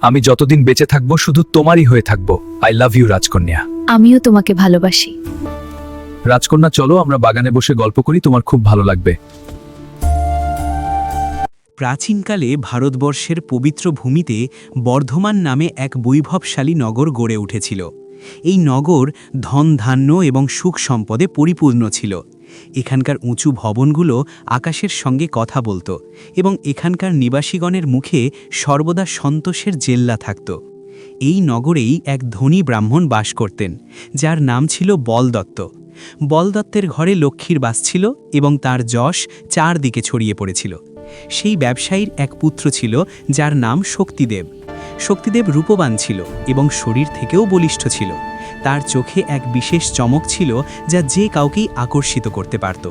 আমি যতদিন বেঁচে থাকবো শুধু তোমারই হয়ে থাকবো। আই লাভ ইউ রাজকন্যা। আমিও তোমাকে ভালোবাসি। রাজকন্যা চলো আমরা বাগানে বসে গল্প করি, তোমার খুব ভালো লাগবে। প্রাচীনকালে ভারতবর্ষের পবিত্র ভূমিতে বর্ধমান নামে এক বৈভবশালী নগর গড়ে উঠেছিল। এই নগর ধন ধান্য এবং সুখ সম্পদে পরিপূর্ণ ছিল। এখানকার উঁচু ভবনগুলো আকাশের সঙ্গে কথা বলতো এবং এখানকার নিবাসীগণের মুখে সর্বদা সন্তোষের জেল্লা থাকত। এই নগরেই এক ধনী ব্রাহ্মণ বাস করতেন, যার নাম ছিল বলদত্ত। বলদত্তের ঘরে লক্ষ্মীর বাস ছিল এবং তার যশ চারদিকে ছড়িয়ে পড়েছিল। সেই ব্যবসায়ীর এক পুত্র ছিল যার নাম শক্তিদেব। শক্তিদেব রূপবান ছিল এবং শরীর থেকেও বলিষ্ঠ ছিল। তার চোখে এক বিশেষ চমক ছিল যা যে কাউকেই আকর্ষিত করতে পারত।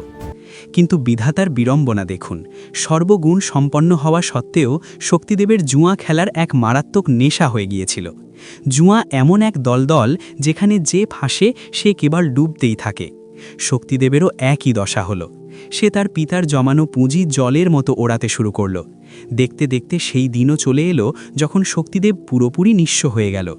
কিন্তু বিধাতার বিড়ম্বনা দেখুন, সর্বগুণ সম্পন্ন হওয়া সত্ত্বেও শক্তিদেবের জুয়া খেলার এক মারাত্মক নেশা হয়ে গিয়েছিল। জুয়া এমন এক দলদল যেখানে যে ফাঁসে সে কেবল ডুবতেই থাকে। শক্তিদেবেরও একই দশা হলো। সে তার পিতার জমানো পুঁজি জলের মতো ওড়াতে শুরু করল। দেখতে দেখতে সেই দিনও চলে এলো যখন শক্তিদেব পুরোপুরি নিঃস্ব হয়ে গেল।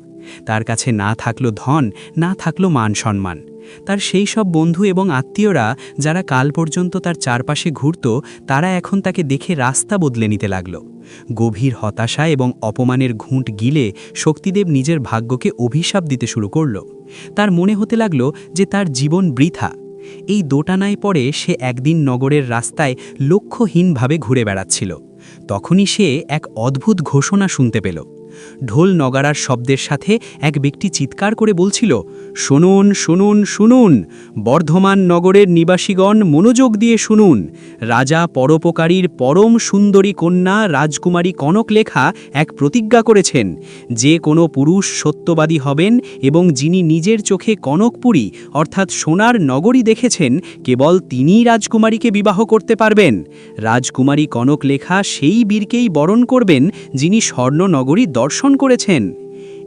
তার কাছে না থাকলো ধন, না থাকলো মান সম্মান। তার সেই সব বন্ধু এবং আত্মীয়রা যারা কাল পর্যন্ত তার চারপাশে ঘুরত, তারা এখন তাকে দেখে রাস্তা বদলে নিতে লাগল। গভীর হতাশা এবং অপমানের ঘুঁট গিলে শক্তিদেব নিজের ভাগ্যকে অভিশাপ দিতে শুরু করল। তার মনে হতে লাগল যে তার জীবন বৃথা। এই দোটানায় পরে সে একদিন নগরের রাস্তায় লক্ষ্যহীনভাবে ঘুরে বেড়াচ্ছিল। তখনই সে এক অদ্ভুত ঘোষণা শুনতে পেল। ঢোল নগারার শব্দের সাথে এক ব্যক্তি চিৎকার করে বলছিল, শুনুন শুনুন শুনুন, বর্ধমান নগরের নিবাসীগণ মনোযোগ দিয়ে শুনুন। রাজা পরোপকারীর পরম সুন্দরী কন্যা রাজকুমারী কনকলেখা এক প্রতিজ্ঞা করেছেন, যে কোনো পুরুষ সত্যবাদী হবেন এবং যিনি নিজের চোখে কনকপুরী অর্থাৎ সোনার নগরী দেখেছেন, কেবল তিনিই রাজকুমারীকে বিবাহ করতে পারবেন। রাজকুমারী কনকলেখা সেই বীরকেই বরণ করবেন যিনি স্বর্ণনগরী দর্শন করেছেন।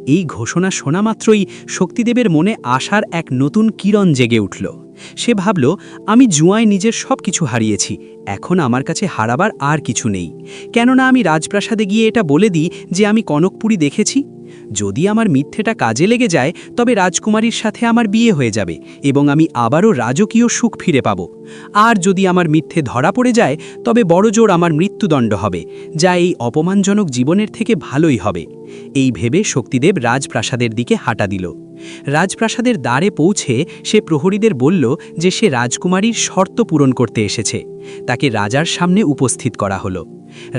এই ঘোষণা শোনা মাত্রই শক্তিদেবের মনে আশার এক নতুন কিরণ জেগে উঠল। সে ভাবল, আমি জুয়ায় নিজের সব কিছু হারিয়েছি, এখন আমার কাছে হারাবার আর কিছু নেই। কেননা আমি রাজপ্রাসাদে গিয়ে এটা বলে দিই যে আমি কনকপুরী দেখেছি। যদি আমার মিথ্যেটা কাজে লেগে যায় তবে রাজকুমারীর সাথে আমার বিয়ে হয়ে যাবে এবং আমি আবারও রাজকীয় সুখ ফিরে পাব। আর যদি আমার মিথ্যে ধরা পড়ে যায় তবে বড়জোর আমার মৃত্যুদণ্ড হবে, যা এই অপমানজনক জীবনের থেকে ভালোই হবে। এই ভেবে শক্তিদেব রাজপ্রাসাদের দিকে হাঁটা দিল। রাজপ্রাসাদের দ্বারে পৌঁছে সে প্রহরীদের বলল যে সে রাজকুমারীর শর্ত পূরণ করতে এসেছে। তাকে রাজার সামনে উপস্থিত করা হলো।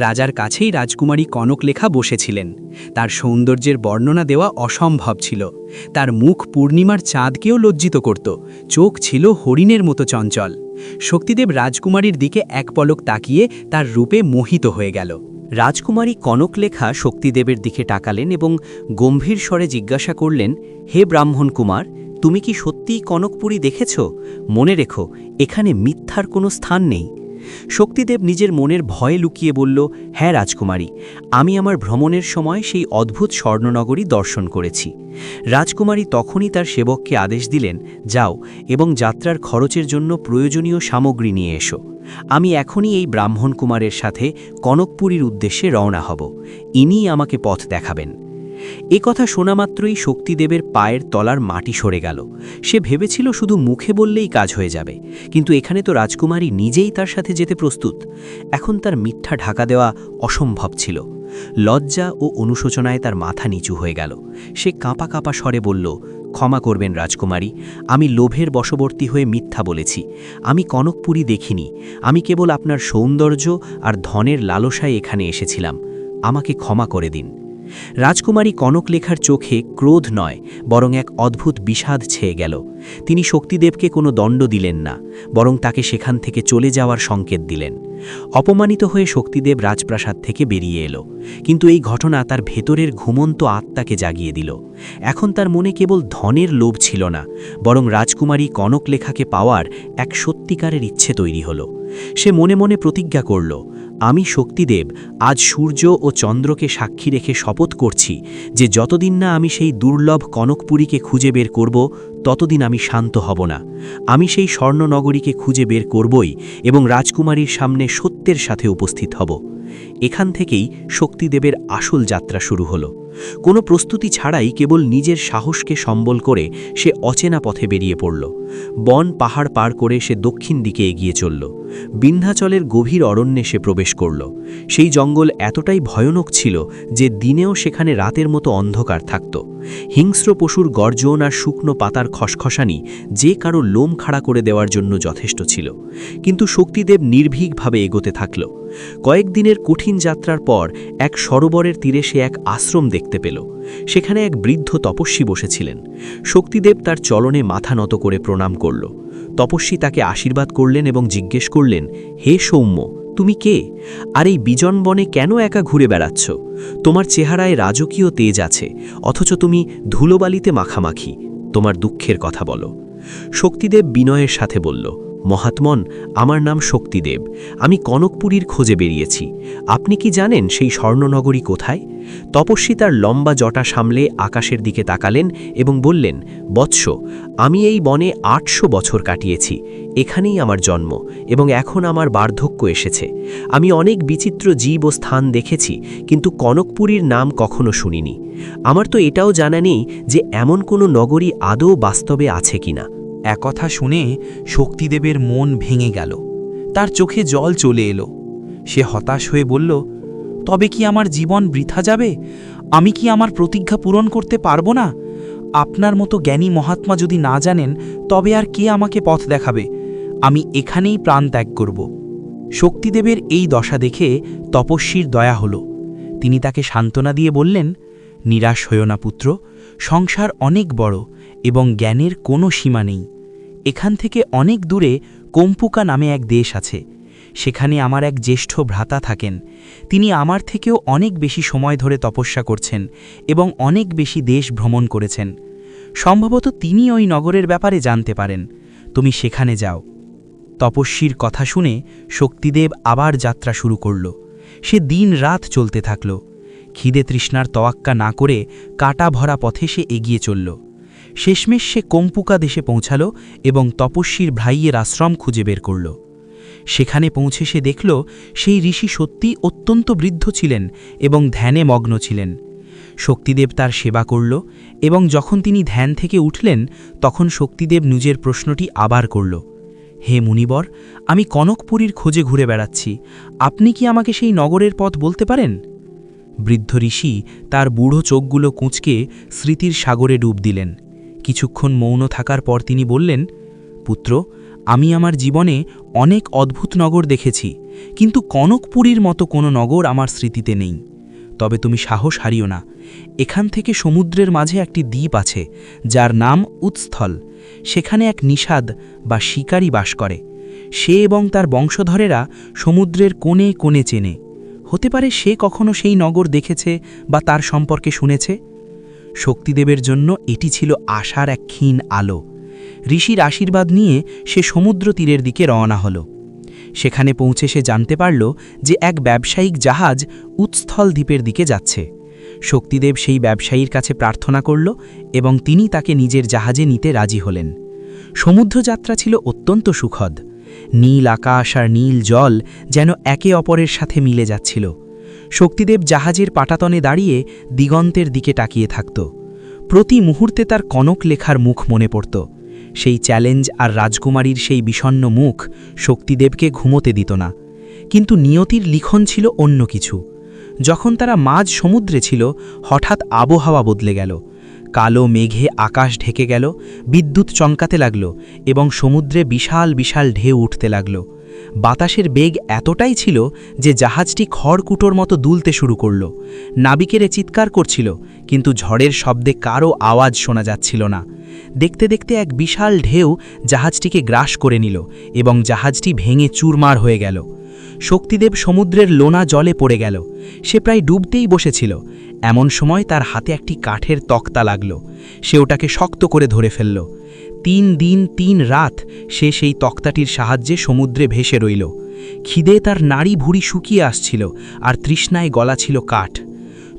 রাজার কাছেই রাজকুমারী কনকলেখা বসেছিলেন। তার সৌন্দর্যের বর্ণনা দেওয়া অসম্ভব ছিল। তার মুখ পূর্ণিমার চাঁদকেও লজ্জিত করত, চোখ ছিল হরিণের মতো চঞ্চল। শক্তিদেব রাজকুমারীর দিকে এক পলক তাকিয়ে তার রূপে মোহিত হয়ে গেল। রাজকুমারী কনকলেখা শক্তিদেবের দিকে তাকালেন এবং গম্ভীর স্বরে জিজ্ঞাসা করলেন, হে ব্রাহ্মণ কুমার, তুমি কি সত্যিই কনকপুরী দেখেছ? মনে রেখো, এখানে মিথ্যার কোনো স্থান নেই। শক্তিদেব নিজের মনের ভয়ে লুকিয়ে বলল, হ্যাঁ রাজকুমারী, আমি আমার ভ্রমণের সময় সেই অদ্ভুত স্বর্ণনগরী দর্শন করেছি। রাজকুমারী তখনই তার সেবককে আদেশ দিলেন, যাও এবং যাত্রার খরচের জন্য প্রয়োজনীয় সামগ্রী নিয়ে এসো। আমি এখনই এই ব্রাহ্মণ কুমারের সাথে কনকপুরীর উদ্দেশ্যে রওনা হব। ইনিই আমাকে পথ দেখাবেন। এ কথা শোনা মাত্রই শক্তিদেবের পায়ের তলার মাটি সরে গেল। সে ভেবেছিল শুধু মুখে বললেই কাজ হয়ে যাবে, কিন্তু এখানে তো রাজকুমারী নিজেই তার সাথে যেতে প্রস্তুত। এখন তার মিথ্যা ঢাকা দেওয়া অসম্ভব ছিল। লজ্জা ও অনুশোচনায় তার মাথা নিচু হয়ে গেল। সে কাঁপা কাঁপা স্বরে বলল, ক্ষমা করবেন রাজকুমারী, আমি লোভের বশবর্তী হয়ে মিথ্যা বলেছি। আমি কনকপুরী দেখিনি, আমি কেবল আপনার সৌন্দর্য আর ধনের লালসায় এখানে এসেছিলাম। আমাকে ক্ষমা করে দিন। রাজকুমারী কনকলেখার চোখে ক্রোধ নয়, বরং এক অদ্ভুত বিষাদ ছেয়ে গেল। তিনি শক্তিদেবকে কোনো দণ্ড দিলেন না, বরং তাকে সেখান থেকে চলে যাওয়ার সংকেত দিলেন। অপমানিত হয়ে শক্তিদেব রাজপ্রাসাদ থেকে বেরিয়ে এলো, কিন্তু এই ঘটনা তার ভেতরের ঘুমন্ত আত্মাকে জাগিয়ে দিল। এখন তার মনে কেবল ধনের লোভ ছিল না, বরং রাজকুমারী কনকলেখাকে পাওয়ার এক সত্যিকারের ইচ্ছে তৈরি হলো। সে মনে মনে প্রতিজ্ঞা করল, আমি শক্তিদেব আজ সূর্য ও চন্দ্রকে সাক্ষী রেখে শপথ করছি যে যতদিন না আমি সেই দুর্লভ কনকপুরীকে খুঁজে বের করব, ততদিন আমি শান্ত হব না। আমি সেই স্বর্ণনগরীকে খুঁজে বের করবই এবং রাজকুমারীর সামনে সত্যের সাথে উপস্থিত হব। এখান থেকেই শক্তিদেবের আসল যাত্রা শুরু হলো। কোনো প্রস্তুতি ছাড়াই কেবল নিজের সাহসকে সম্বল করে সে অচেনা পথে বেরিয়ে পড়ল। বন পাহাড় পার করে সে দক্ষিণ দিকে এগিয়ে চলল। বিন্ধ্যাচলের গভীর অরণ্যে সে প্রবেশ করল। সেই জঙ্গল এতটাই ভয়ানক ছিল যে দিনেও সেখানে রাতের মতো অন্ধকার থাকত। হিংস্র পশুর গর্জন আর শুকনো পাতার খসখসানি যে কারো লোম খাড়া করে দেওয়ার জন্য যথেষ্ট ছিল। কিন্তু শক্তিদেব নির্ভীকভাবে এগোতে থাকল। কয়েকদিনের কঠিন যাত্রার পর এক সরোবরের তীরে সে এক আশ্রম দেখতে পেল। সেখানে এক বৃদ্ধ তপস্বী বসেছিলেন। শক্তিদেব তার চরণে মাথা নত করে প্রণাম করল। তপস্বী তাকে আশীর্বাদ করলেন এবং জিজ্ঞেস করলেন, হে সৌম্য, তুমি কে? আর এই বিজন বনে কেন একা ঘুরে বেড়াচ্ছ? তোমার চেহারায় রাজকীয় তেজ আছে, অথচ তুমি ধুলোবালিতে মাখামাখি। তোমার দুঃখের কথা বলো। শক্তিদেব বিনয়ের সাথে বলল, মহাত্মন, আমার নাম শক্তিদেব। আমি কনকপুরীর খোঁজে বেরিয়েছি। আপনি কি জানেন সেই স্বর্ণনগরী কোথায়? তপস্বী তার লম্বা জটা সামলে আকাশের দিকে তাকালেন এবং বললেন, বৎস, আমি এই বনে ৮০০ বছর কাটিয়েছি। এখানেই আমার জন্ম এবং এখন আমার বার্ধক্য এসেছে। আমি অনেক বিচিত্র জীব ও স্থান দেখেছি, কিন্তু কনকপুরীর নাম কখনো শুনিনি। আমার তো এটাও জানা নেই যে এমন কোনো নগরী আদৌ বাস্তবে আছে কিনা। একথা শুনে শক্তিদেবের মন ভেঙে গেল। তার চোখে জল চলে এলো। সে হতাশ হয়ে বলল, তবে কি আমার জীবন বৃথা যাবে? আমি কি আমার প্রতিজ্ঞা পূরণ করতে পারবো না? আপনার মতো জ্ঞানী মহাত্মা যদি না জানেন, তবে আর কে আমাকে পথ দেখাবে? আমি এখানেই প্রাণ ত্যাগ করব। শক্তিদেবের এই দশা দেখে তপস্বীর দয়া হল। তিনি তাকে সান্ত্বনা দিয়ে বললেন, নিরাশ হইও না পুত্র, সংসার অনেক বড় এবং জ্ঞানের কোনো সীমা নেই। এখান থেকে অনেক দূরে কম্পুকা নামে এক দেশ আছে। সেখানে আমার এক জ্যেষ্ঠ ভ্রাতা থাকেন। তিনি আমার থেকেও অনেক বেশি সময় ধরে তপস্যা করছেন এবং অনেক বেশি দেশ ভ্রমণ করেছেন। সম্ভবত তিনি ওই নগরের ব্যাপারে জানতে পারেন। তুমি সেখানে যাও। তপস্বীর কথা শুনে শক্তিদেব আবার যাত্রা শুরু করল। সে দিন রাত চলতে থাকল। খিদে তৃষ্ণার তোয়াক্কা না করে কাটা ভরা পথে সে এগিয়ে চলল। শেষমেশ সে কম্পুকা দেশে পৌঁছাল এবং তপস্বীর ভাইয়ের আশ্রম খুঁজে বের করল। সেখানে পৌঁছে সে দেখল সেই ঋষি সত্যি অত্যন্ত বৃদ্ধ ছিলেন এবং ধ্যানে মগ্ন ছিলেন। শক্তিদেব তার সেবা করল এবং যখন তিনি ধ্যান থেকে উঠলেন, তখন শক্তিদেব নিজের প্রশ্নটি আবার করল, হে মুনিবর, আমি কনকপুরীর খোঁজে ঘুরে বেড়াচ্ছি। আপনি কি আমাকে সেই নগরের পথ বলতে পারেন? বৃদ্ধ ঋষি তার বুড়ো চোখগুলো কুঁচকে স্মৃতির সাগরে ডুব দিলেন। কিছুক্ষণ মৌন থাকার পর তিনি বললেন, পুত্র, আমি আমার জীবনে অনেক অদ্ভুত নগর দেখেছি, কিন্তু কনকপুরীর মতো কোনো নগর আমার স্মৃতিতে নেই। তবে তুমি সাহস হারিও না। এখান থেকে সমুদ্রের মাঝে একটি দ্বীপ আছে, যার নাম উৎস্থল। সেখানে এক নিষাদ বা শিকারী বাস করে। সে এবং তার বংশধরেরা সমুদ্রের কোণে কোণে চেনে। হতে পারে সে কখনো সেই নগর দেখেছে বা তার সম্পর্কে শুনেছে। শক্তিদেবের জন্য এটি ছিল আশার এক ক্ষীণ আলো। ঋষির আশীর্বাদ নিয়ে সে সমুদ্র তীরের দিকে রওনা হল। সেখানে পৌঁছে সে জানতে পারল যে এক ব্যবসায়িক জাহাজ উৎস্থল দ্বীপের দিকে যাচ্ছে। শক্তিদেব সেই ব্যবসায়ীর কাছে প্রার্থনা করল এবং তিনি তাকে নিজের জাহাজে নিতে রাজি হলেন। সমুদ্রযাত্রা ছিল অত্যন্ত সুখদ। নীল আকাশ আর নীল জল যেন একে অপরের সাথে মিলে যাচ্ছিল। শক্তিদেব জাহাজের পাটাতনে দাঁড়িয়ে দিগন্তের দিকে তাকিয়ে থাকত। প্রতি মুহূর্তে তার কনক লেখার মুখ মনে পড়ত। সেই চ্যালেঞ্জ আর রাজকুমারীর সেই বিষণ্ণ মুখ শক্তিদেবকে ঘুমোতে দিত না। কিন্তু নিয়তির লিখন ছিল অন্য কিছু। যখন তারা মাঝ সমুদ্রে ছিল, হঠাৎ আবহাওয়া বদলে গেল। কালো মেঘে আকাশ ঢেকে গেল, বিদ্যুৎ চমকাতে লাগল এবং সমুদ্রে বিশাল বিশাল ঢেউ উঠতে লাগল। বাতাসের বেগ এতটাই ছিল যে জাহাজটি খড়কুটোর মতো দুলতে শুরু করল। নাবিকেরা চিৎকার করছিল, কিন্তু ঝড়ের শব্দে কারও আওয়াজ শোনা যাচ্ছিল না। দেখতে দেখতে এক বিশাল ঢেউ জাহাজটিকে গ্রাস করে নিল এবং জাহাজটি ভেঙে চুরমার হয়ে গেল। শক্তিদেব সমুদ্রের লোনা জলে পড়ে গেল। সে প্রায় ডুবতেই বসেছিল। এমন সময় তার হাতে একটি কাঠের তক্তা লাগল। সে ওটাকে শক্ত করে ধরে ফেলল। 3 দিন 3 রাত সে সেই তক্তাটির সাহায্যে সমুদ্রে ভেসে রইল। খিদে তার নাড়ি ভুঁড়ি শুকিয়ে আসছিল আর তৃষ্ণায় গলা ছিল কাঠ।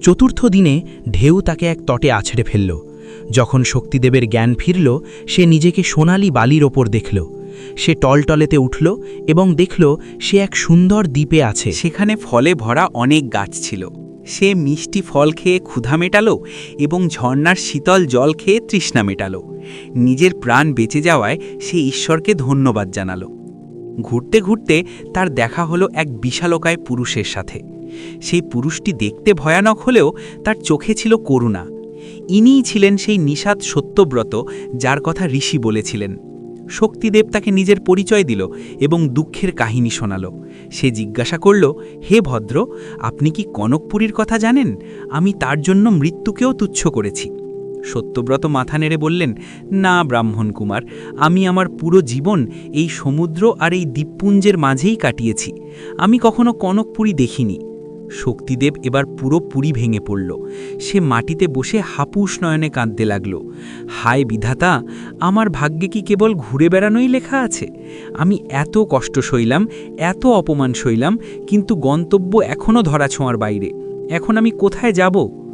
চতুর্থ দিনে ঢেউ তাকে এক তটে আছড়ে ফেলল। যখন শক্তিদেবের জ্ঞান ফিরল, সে নিজেকে সোনালি বালির ওপর দেখল। সে টলটলেতে উঠল এবং দেখল সে এক সুন্দর দ্বীপে আছে। সেখানে ফলে ভরা অনেক গাছ ছিল সে মিষ্টি ফল খেয়ে ক্ষুধা মেটালো এবং ঝর্ণার শীতল জল খেয়ে তৃষ্ণা মেটালো। নিজের প্রাণ বেঁচে যাওয়ায় সে ঈশ্বরকে ধন্যবাদ জানালো। ঘুরতে ঘুরতে তার দেখা হলো এক বিশালকায় পুরুষের সাথে। সেই পুরুষটি দেখতে ভয়ানক হলেও তার চোখে ছিল করুণা। ইনিই ছিলেন সেই নিষাদ সত্যব্রত যার কথা ঋষি বলেছিলেন। শক্তিদেব তাকে নিজের পরিচয় দিল এবং দুঃখের কাহিনী শোনাল। সে জিজ্ঞাসা করল, হে ভদ্র, আপনি কি কনকপুরীর কথা জানেন? আমি তার জন্য মৃত্যুকেও তুচ্ছ করেছি। সত্যব্রত মাথা নেড়ে বললেন, না ব্রাহ্মণ কুমার, আমি আমার পুরো জীবন এই সমুদ্র আর এই দ্বীপপুঞ্জের মাঝেই কাটিয়েছি। আমি কখনো কনকপুরী দেখিনি। শক্তিদেব এবার পুরো পুরী ভেঙে পড়ল। সে মাটিতে বসে হাপুস নয়নে কাঁদতে লাগল। হায় বিধাতা, আমার ভাগ্যে কি কেবল ঘুরে বেড়ানোই লেখা আছে? আমি এত কষ্ট সইলাম, এত অপমান সইলাম, কিন্তু গন্তব্য এখনও ধরাছোঁয়ার বাইরে। এখন আমি কোথায় যাব?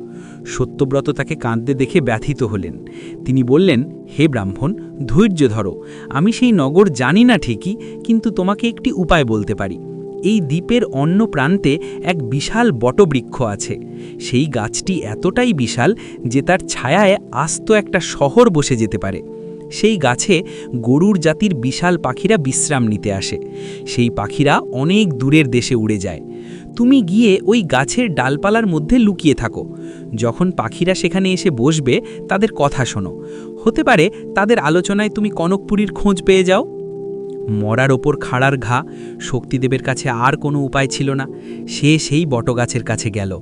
সত্যব্রত তাকে কাঁদতে দেখে ব্যথিত হলেন। তিনি বললেন, হে ব্রাহ্মণ, ধৈর্য ধরো। আমি সেই নগর জানি না ঠিকই, কিন্তু তোমাকে একটি উপায় বলতে পারি। এই দ্বীপের অন্য প্রান্তে এক বিশাল বটবৃক্ষ আছে। সেই গাছটি এতটাই বিশাল যে তার ছায়ায় আস্ত একটা শহর বসে যেতে পারে। সেই গাছে গরুর জাতির বিশাল পাখিরা বিশ্রাম নিতে আসে। সেই পাখিরা অনেক দূরের দেশে উড়ে যায়। তুমি গিয়ে ওই গাছের ডালপালার মধ্যে লুকিয়ে থাকো। যখন পাখিরা সেখানে এসে বসবে, তাদের কথা শোনো। হতে পারে তাদের আলোচনায় তুমি কনকপুরীর খোঁজ পেয়ে যাও। মরার ওপর খাড়ার ঘা। শক্তিদেবের কাছে আর কোনো উপায় ছিল না। সে সেই বটগাছের কাছে গেল।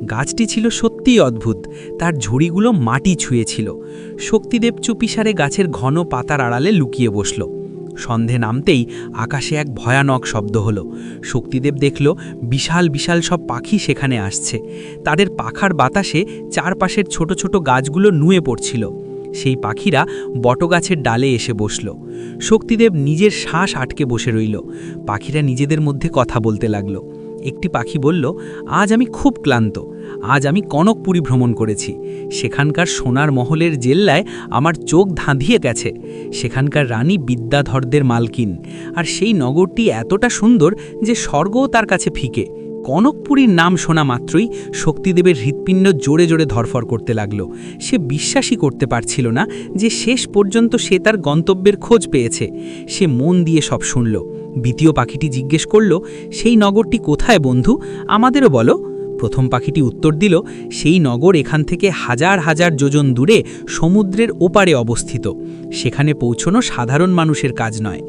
গাছটি ছিল সত্যিই অদ্ভুত। তার ঝুড়িগুলো মাটি ছুঁয়েছিল। শক্তিদেব চুপিসারে গাছের ঘন পাতার আড়ালে লুকিয়ে বসল। সন্ধে নামতেই আকাশে এক ভয়ানক শব্দ হলো। শক্তিদেব দেখল বিশাল বিশাল সব পাখি সেখানে আসছে। তাদের পাখার বাতাসে চারপাশের ছোট ছোট গাছগুলো নুয়ে পড়ছিল। সেই পাখিরা বটগাছের ডালে এসে বসল। শক্তিদেব নিজের শ্বাস আটকে বসে রইল। পাখিরা নিজেদের মধ্যে কথা বলতে লাগল। একটি পাখি বলল, আজ আমি খুব ক্লান্ত। আজ আমি কনকপুরী ভ্রমণ করেছি। সেখানকার সোনার মহলের জেল্লায় আমার চোখ ধাঁধিয়ে গেছে। সেখানকার রানী বিদ্যাধরদের মালকিন। আর সেই নগরটি এতটা সুন্দর যে স্বর্গও তার কাছে ফিকে। কনকপুরীর নাম শোনা মাত্রই শক্তিদেবের হৃৎপিণ্ড জোরে জোরে ধরফর করতে লাগল। সে বিশ্বাসই করতে পারছিল না যে শেষ পর্যন্ত সে তার গন্তব্যের খোঁজ পেয়েছে। সে মন দিয়ে সব শুনল। দ্বিতীয় পাখিটি জিজ্ঞেস করল, সেই নগরটি কোথায় বন্ধু? আমাদেরও বলো। প্রথম পাখিটি উত্তর দিল, সেই নগর এখান থেকে হাজার হাজার যোজন দূরে সমুদ্রের ওপারে অবস্থিত। সেখানে পৌঁছনো সাধারণ মানুষের কাজ নয়।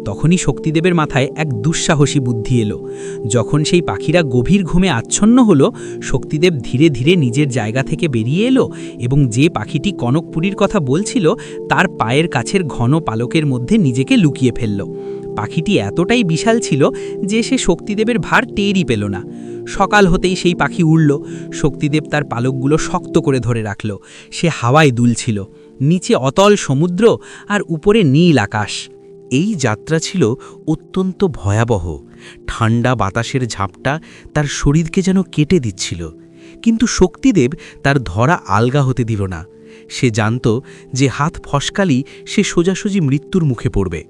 তখনই শক্তিদেবের মাথায় এক দুঃসাহসী বুদ্ধি এলো। যখন সেই পাখিরা গভীর ঘুমে আচ্ছন্ন হলো, শক্তিদেব ধীরে ধীরে নিজের জায়গা থেকে বেরিয়ে এলো এবং যে পাখিটি কনকপুরীর কথা বলছিল তার পায়ের কাছের ঘন পালকের মধ্যে নিজেকে লুকিয়ে ফেলল। পাখিটি এতটাই বিশাল ছিল যে সে শক্তিদেবের ভার টেরই পেল না। সকাল হতেই সেই পাখি উড়ল। শক্তিদেব তার পালকগুলো শক্ত করে ধরে রাখল। সে হাওয়ায় দুলছিল। নিচে অতল সমুদ্র আর উপরে নীল আকাশ। এই যাত্রা ছিল অত্যন্ত ভয়াবহ। ঠান্ডা বাতাসের ঝাপটা তার শরীরকে যেন কেটে দিচ্ছিল। কিন্তু শক্তিদেব তার ধরা আলগা হতে দিল না। সে জানত যে হাত ফসকালি সে সোজাসুজি মৃত্যুর মুখে পড়বে।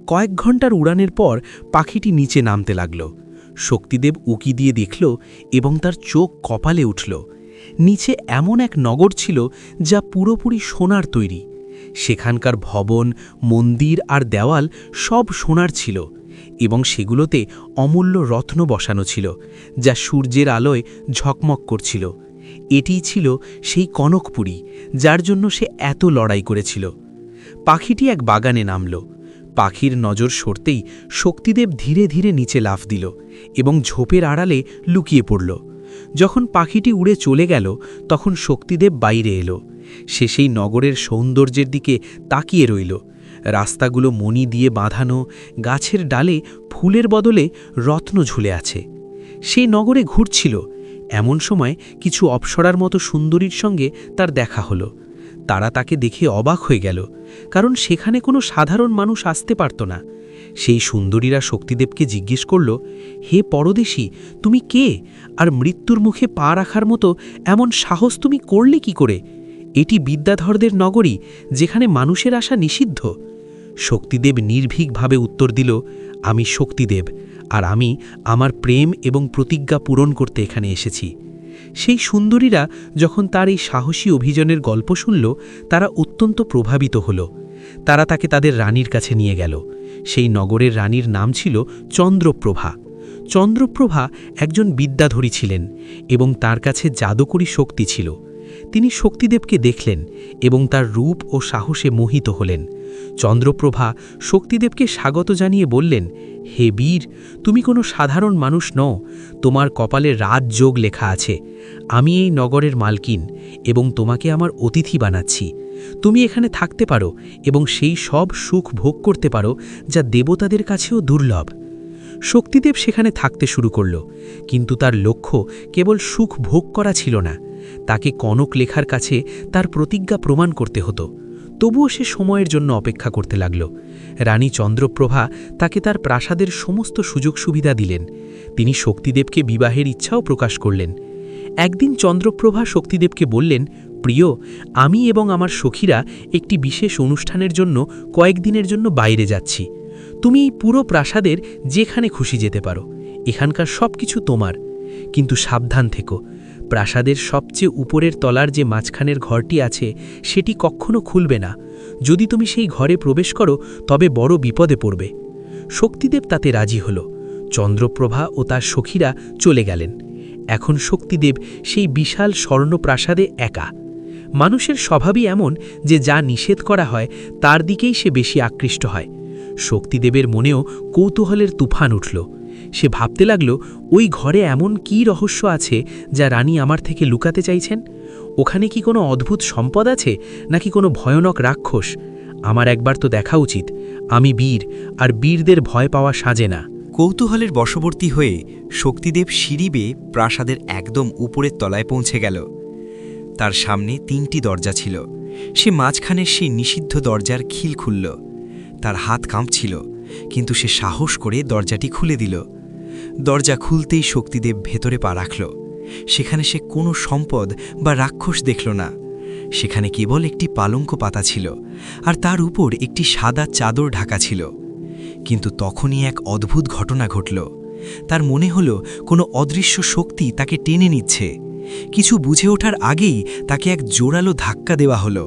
কয়েক ঘন্টার উড়ানের পর পাখিটি নিচে নামতে লাগল। শক্তিদেব উকি দিয়ে দেখল এবং তার চোখ কপালে উঠল। নিচে এমন এক নগর ছিল যা পুরোপুরি সোনার তৈরি। সেখানকার ভবন, মন্দির আর দেওয়াল সব সোনার ছিল এবং সেগুলোতে অমূল্য রত্ন বসানো ছিল যা সূর্যের আলোয় ঝকমক করছিল। এটিই ছিল সেই কনকপুরী যার জন্য সে এত লড়াই করেছিল। পাখিটি এক বাগানে নামল। পাখির নজর সরতেই শক্তিদেব ধীরে ধীরে নিচে লাফ দিল এবং ঝোপের আড়ালে লুকিয়ে পড়ল। যখন পাখিটি উড়ে চলে গেল তখন শক্তিদেব বাইরে এলো। সে সেই নগরের সৌন্দর্যের দিকে তাকিয়ে রইল। রাস্তাগুলো মণি দিয়ে বাঁধানো, গাছের ডালে ফুলের বদলে রত্ন ঝুলে আছে। সেই নগরে ঘুরছিল। এমন সময় কিছু অপ্সরার মতো সুন্দরীর সঙ্গে তার দেখা হলো। তারা তাকে দেখে অবাক হয়ে গেল, কারণ সেখানে কোনো সাধারণ মানুষ আসতে পারত না। সেই সুন্দরীরা শক্তিদেবকে জিজ্ঞেস করল, হে পরদেশী, তুমি কে? আর মৃত্যুর মুখে পা রাখার মতো এমন সাহস তুমি করলে কি করে? এটি বিদ্যাধরদের নগরী, যেখানে মানুষের আসা নিষিদ্ধ। শক্তিদেব নির্ভীকভাবে উত্তর দিল, আমি শক্তিদেব, আর আমি আমার প্রেম এবং প্রতিজ্ঞা পূরণ করতে এখানে এসেছি। সেই সুন্দরীরা যখন তার এই সাহসী অভিযানের গল্প শুনল, তারা অত্যন্ত প্রভাবিত হল। তারা তাকে তাদের রানীর কাছে নিয়ে গেল। সেই নগরের রানীর নাম ছিল চন্দ্রপ্রভা। চন্দ্রপ্রভা একজন বিদ্যাধরী ছিলেন এবং তার কাছে জাদুকরী শক্তি ছিল। তিনি শক্তিদেবকে দেখলেন এবং তার রূপ ও সাহসে মোহিত হলেন। চন্দ্রপ্রভা শক্তিদেবকে স্বাগত জানিয়ে বললেন, হে বীর, তুমি কোনো সাধারণ মানুষ নও, তোমার কপালে রাজযোগ লেখা আছে। আমি এই নগরের মালকিন এবং তোমাকে আমার অতিথি বানাচ্ছি। তুমি এখানে থাকতে পারো এবং সেই সব সুখ ভোগ করতে পারো যা দেবতাদের কাছেও দুর্লভ। শক্তিদেব সেখানে থাকতে শুরু করল, কিন্তু তার লক্ষ্য কেবল সুখ ভোগ করা ছিল না। তাকে কনক লেখার কাছে তার প্রতিজ্ঞা প্রমাণ করতে হতো। তবুও সে সময়ের জন্য অপেক্ষা করতে লাগল। রানী চন্দ্রপ্রভা তাকে তার প্রাসাদের সমস্ত সুযোগ সুবিধা দিলেন। তিনি শক্তিদেবকে বিবাহের ইচ্ছাও প্রকাশ করলেন। একদিন চন্দ্রপ্রভা শক্তিদেবকে বললেন, প্রিয়, আমি এবং আমার সখীরা একটি বিশেষ অনুষ্ঠানের জন্য কয়েকদিনের জন্য বাইরে যাচ্ছি। তুমি এই পুরো প্রাসাদের যেখানে খুশি যেতে পারো, এখানকার সব কিছু তোমার। কিন্তু সাবধান থেকো, প্রাসাদের সবচেয়ে উপরের তলার যে মাঝখানের ঘরটি আছে সেটি কখনো খুলবে না। যদি তুমি সেই ঘরে প্রবেশ করো তবে বড় বিপদে পড়বে। শক্তিদেব তাতে রাজি হল। চন্দ্রপ্রভা ও তার সখীরা চলে গেলেন। এখন শক্তিদেব সেই বিশাল স্বর্ণপ্রাসাদে একা। মানুষের স্বভাবই এমন যে যা নিষেধ করা হয় তার দিকেই সে বেশি আকৃষ্ট হয়। শক্তিদেবের মনেও কৌতূহলের তুফান উঠল। সে ভাবতে লাগল, ওই ঘরে এমন কী রহস্য আছে যা রানী আমার থেকে লুকাতে চাইছেন? ওখানে কি কোনো অদ্ভুত সম্পদ আছে, নাকি কোনো ভয়ানক রাক্ষস? আমার একবার তো দেখা উচিত। আমি বীর, আর বীরদের ভয় পাওয়া সাজে না। কৌতূহলের বশবর্তী হয়ে শক্তিদেব সিঁড়ি বেয়ে প্রাসাদের একদম উপরের তলায় পৌঁছে গেল। তার সামনে 3টি দরজা ছিল। সে মাঝখানের সেই নিষিদ্ধ দরজার খিল খুলল। তার হাত কাঁপছিল, কিন্তু সে সাহস করে দরজাটি খুলে দিল। দরজা খুলতেই শক্তিদেব ভেতরে পা রাখল। সেখানে সে কোনো সম্পদ বা রাক্ষস দেখল না। সেখানে কেবল একটি পালঙ্ক পাতা ছিল, আর তার উপর একটি সাদা চাদর ঢাকা ছিল। কিন্তু তখনই এক অদ্ভুত ঘটনা ঘটল। তার মনে হল কোনো অদৃশ্য শক্তি তাকে টেনে নিচ্ছে। কিছু বুঝে ওঠার আগেই তাকে এক জোরালো ধাক্কা দেওয়া হলো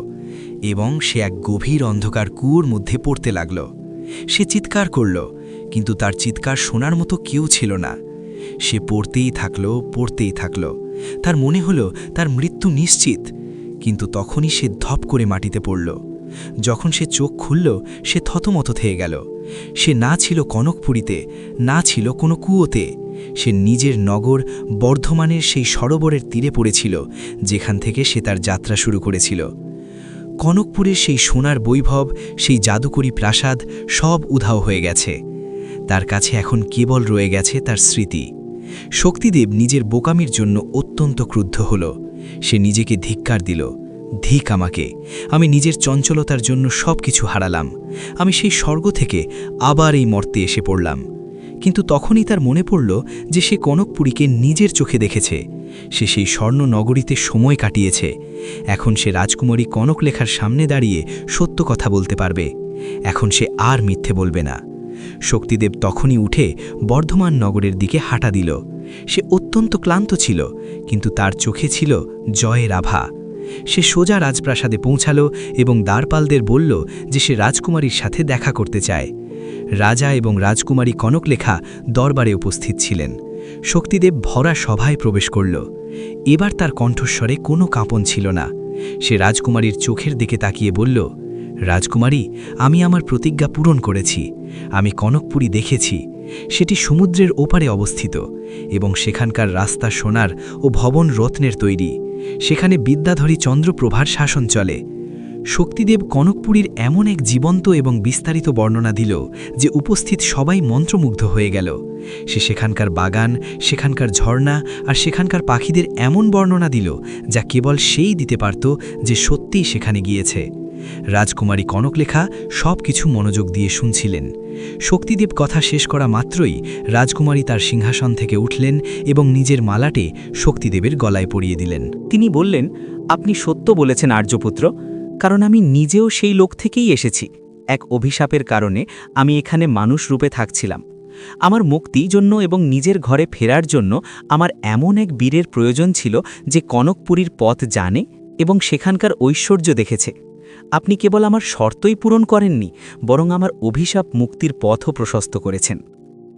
এবং সে এক গভীর অন্ধকার কুয়োর মধ্যে পড়তে লাগল। সে চিৎকার করল, কিন্তু তার চিৎকার শোনার মতো কেউ ছিল না। সে পড়তেই থাকল। তার মনে হলো তার মৃত্যু নিশ্চিত, কিন্তু তখনই সে ধপ করে মাটিতে পড়ল। যখন সে চোখ খুলল, সে থতমত হয়ে গেল। সে না ছিল কনকপুরীতে, না ছিল কোনো কুয়োতে। সে নিজের নগর বর্ধমানের সেই সরোবরের তীরে পড়েছিল, যেখান থেকে সে তার যাত্রা শুরু করেছিল। কনকপুরের সেই সোনার বৈভব, সেই জাদুকরী প্রাসাদ সব উধাও হয়ে গেছে। তার কাছে এখন কেবল রয়ে গেছে তার স্মৃতি। শক্তিদেব নিজের বোকামির জন্য অত্যন্ত ক্রুদ্ধ হল। সে নিজেকে ধিক্কার দিল, ধিক আমাকে! আমি নিজের চঞ্চলতার জন্য সব কিছু হারালাম। আমি সেই স্বর্গ থেকে আবার এই মর্তে এসে পড়লাম। কিন্তু তখনই তার মনে পড়ল যে সে কনকপুরীকে নিজের চোখে দেখেছে। সে সেই স্বর্ণ নগরীতে সময় কাটিয়েছে। এখন সে রাজকুমারী কনকলেখার সামনে দাঁড়িয়ে সত্য কথা বলতে পারবে। এখন সে আর মিথ্যে বলবে না। শক্তিদেব তখনই উঠে বর্ধমান নগরের দিকে হাঁটা দিল। সে অত্যন্ত ক্লান্ত ছিল, কিন্তু তার চোখে ছিল জয়ের আভা। সে সোজা রাজপ্রাসাদে পৌঁছালো এবং দ্বারপালদের বলল যে সে রাজকুমারীর সাথে দেখা করতে চায়। রাজা এবং রাজকুমারী কনকলেখা দরবারে উপস্থিত ছিলেন। শক্তিদেব ভরা সভায় প্রবেশ করল। এবার তার কণ্ঠস্বরে কোনো কাঁপন ছিল না। সে রাজকুমারীর চোখের দিকে তাকিয়ে বলল, রাজকুমারী, আমি আমার প্রতিজ্ঞা পূরণ করেছি। আমি কনকপুরী দেখেছি। সেটি সমুদ্রের ওপারে অবস্থিত এবং সেখানকার রাস্তা সোনার ও ভবন রত্নের তৈরি। সেখানে বিদ্যাধরী চন্দ্রপ্রভার শাসন চলে। শক্তিদেব কনকপুরীর এমন এক জীবন্ত এবং বিস্তারিত বর্ণনা দিল যে উপস্থিত সবাই মন্ত্রমুগ্ধ হয়ে গেল। সে সেখানকার বাগান, সেখানকার ঝর্ণা আর সেখানকার পাখিদের এমন বর্ণনা দিল যা কেবল সেই দিতে পারত যে সত্যিই সেখানে গিয়েছে। রাজকুমারী কনকলেখা সব কিছু মনোযোগ দিয়ে শুনছিলেন। শক্তিদেব কথা শেষ করা মাত্রই রাজকুমারী তার সিংহাসন থেকে উঠলেন এবং নিজের মালাটে শক্তিদেবের গলায় পরিয়ে দিলেন। তিনি বললেন, আপনি সত্য বলেছেন আর্যপুত্র, কারণ আমি নিজেও সেই লোক থেকেই এসেছি। এক অভিশাপের কারণে আমি এখানে মানুষ রূপে থাকছিলাম। আমার মুক্তির জন্য এবং নিজের ঘরে ফেরার জন্য আমার এমন এক বীরের প্রয়োজন ছিল যে কনকপুরীর পথ জানে এবং সেখানকার ঐশ্বর্য দেখেছে। আপনি কেবল আমার শর্তই পূরণ করেননি, বরং আমার অভিশাপ মুক্তির পথও প্রশস্ত করেছেন।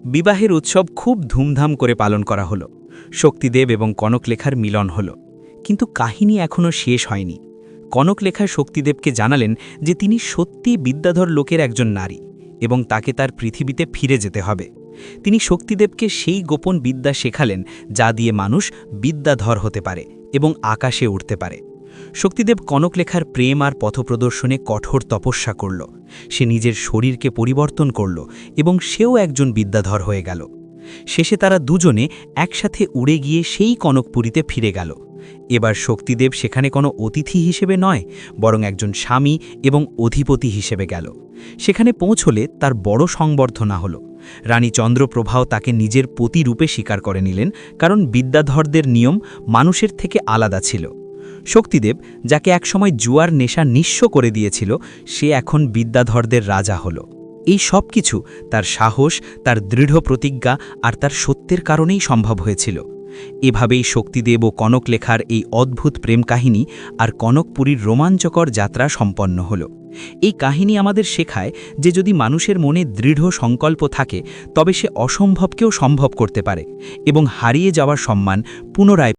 বিবাহের উৎসব খুব ধুমধাম করে পালন করা হলো। শক্তিদেব এবং কনকলেখার মিলন হলো, কিন্তু কাহিনী এখনও শেষ হয়নি। কনকলেখা শক্তিদেবকে জানালেন যে তিনি সত্যি বিদ্যাধর লোকের একজন নারী এবং তাকে তার পৃথিবীতে ফিরে যেতে হবে। তিনি শক্তিদেবকে সেই গোপন বিদ্যা শেখালেন যা দিয়ে মানুষ বিদ্যাধর হতে পারে এবং আকাশে উঠতে পারে। শক্তিদেব কনকলেখার প্রেম আর পথপ্রদর্শনে কঠোর তপস্যা করল। সে নিজের শরীরকে পরিবর্তন করল এবং সেও একজন বিদ্যাধর হয়ে গেল। শেষে তারা দুজনে একসাথে উড়ে গিয়ে সেই কনকপুরীতে ফিরে গেল। এবার শক্তিদেব সেখানে কোনো অতিথি হিসেবে নয়, বরং একজন স্বামী এবং অধিপতি হিসেবে গেল। সেখানে পৌঁছলে তার বড় সংবর্ধনা হল। রানী চন্দ্রপ্রভাও তাকে নিজের পতি রূপে স্বীকার করে নিলেন, কারণ বিদ্যাধরদের নিয়ম মানুষের থেকে আলাদা ছিল। শক্তিদেব, যাকে একসময় জুয়ার নেশা নিঃস্ব করে দিয়েছিল, সে এখন বিদ্যাধরদের রাজা হল। এই সব কিছু তার সাহস, তার দৃঢ় প্রতিজ্ঞা আর তার সত্যের কারণেই সম্ভব হয়েছিল। এভাবেই শক্তিদেব ও কনকলেখার এই অদ্ভুত প্রেম কাহিনী আর কনকপুরীর রোমাঞ্চকর যাত্রা সম্পন্ন হল। এই কাহিনী আমাদের শেখায় যে যদি মানুষের মনে দৃঢ় সংকল্প থাকে, তবে সে অসম্ভবকেও সম্ভব করতে পারে এবং হারিয়ে যাওয়ার সম্মান পুনরায়